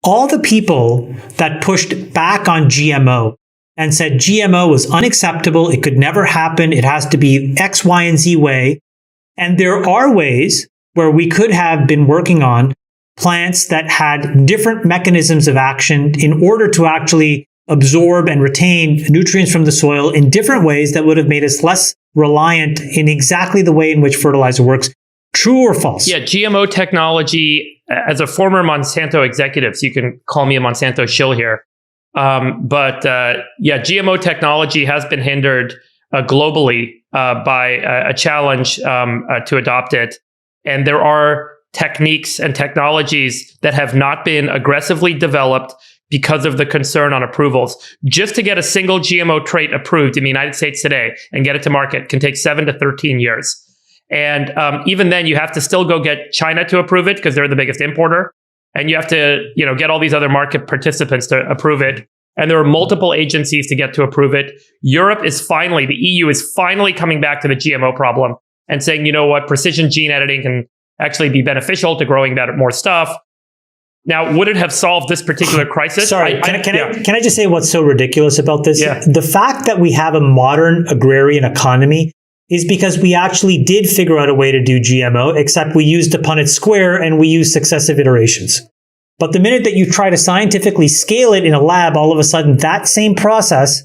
all the people that pushed back on GMO and said GMO was unacceptable, it could never happen, it has to be X, Y, and Z way. And there are ways where we could have been working on plants that had different mechanisms of action in order to actually absorb and retain nutrients from the soil in different ways that would have made us less reliant in exactly the way in which fertilizer works. True or false? Yeah, GMO technology, as a former Monsanto executive, so you can call me a Monsanto shill here. GMO technology has been hindered globally by a challenge to adopt it. And there are techniques and technologies that have not been aggressively developed because of the concern on approvals. Just to get a single GMO trait approved in the United States today and get it to market can take 7 to 13 years. And even then, you have to still go get China to approve it because they're the biggest importer. And you have to, get all these other market participants to approve it. And there are multiple agencies to get to approve it. The EU is finally coming back to the GMO problem and saying, you know what, precision gene editing can actually be beneficial to growing better, more stuff. Now, would it have solved this particular crisis? Sorry, can I just say what's so ridiculous about this? Yeah. The fact that we have a modern agrarian economy is because we actually did figure out a way to do GMO, except we used the Punnett square and we used successive iterations. But the minute that you try to scientifically scale it in a lab, all of a sudden that same process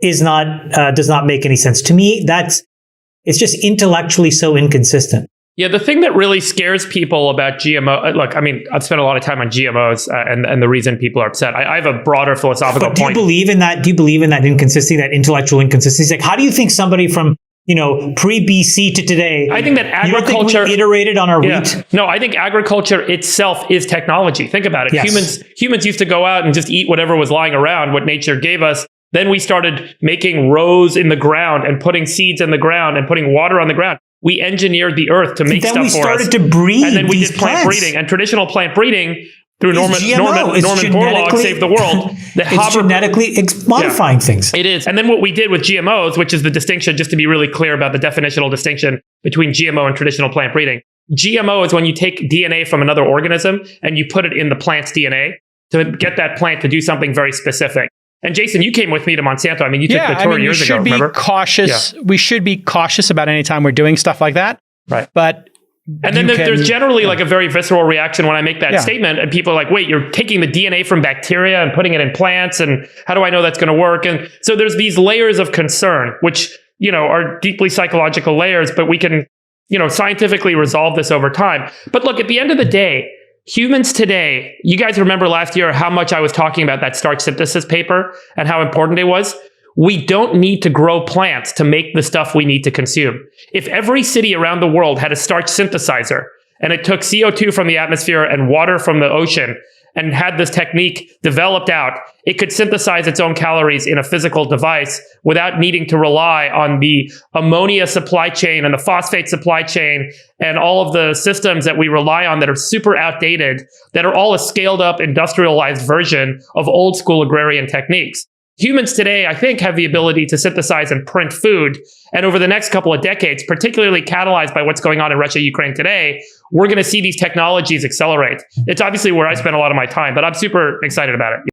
does not make any sense. To me, it's just intellectually so inconsistent. Yeah, the thing that really scares people about GMO, look, I mean, I've spent a lot of time on GMOs and the reason people are upset. I have a broader philosophical point. Do you believe in that? Do you believe in that inconsistency, that intellectual inconsistency? Like, how do you think somebody from pre-BC to today, I think that agriculture, you don't think we iterated on our wheat? No, I think agriculture itself is technology. Think about it. Yes. Humans used to go out and just eat whatever was lying around, what nature gave us. Then we started making rows in the ground and putting seeds in the ground and putting water on the ground. We enginered the earth to make stuff for us. Then we started to breed. And then we did plant plants. breeding. And traditional plant breeding through Norman Borlaug saved the world. It's genetically modifying things. It is. And then what we did with GMOs, which is the distinction, just to be really clear about the definitional distinction between GMO and traditional plant breeding. GMO is when you take DNA from another organism and you put it in the plant's DNA to get that plant to do something very specific. And Jason, you came with me to Monsanto. I mean, you took the tour years ago, remember? Cautious. Yeah. We should be cautious about any time we're doing stuff like that. Right. But then there's generally like a very visceral reaction when I make that statement, and people are like, wait, you're taking the DNA from bacteria and putting it in plants, and how do I know that's going to work? And so there's these layers of concern, which, are deeply psychological layers, but we can, scientifically resolve this over time. But look, at the end of the day, humans today, you guys remember last year how much I was talking about that starch synthesis paper and how important it was? We don't need to grow plants to make the stuff we need to consume. If every city around the world had a starch synthesizer and it took CO2 from the atmosphere and water from the ocean and had this technique developed out, it could synthesize its own calories in a physical device without needing to rely on the ammonia supply chain and the phosphate supply chain and all of the systems that we rely on that are super outdated, that are all a scaled up industrialized version of old school agrarian techniques. Humans today, I think, have the ability to synthesize and print food. And over the next couple of decades, particularly catalyzed by what's going on in Russia, Ukraine today, we're going to see these technologies accelerate. It's obviously where I spend a lot of my time, but I'm super excited about it.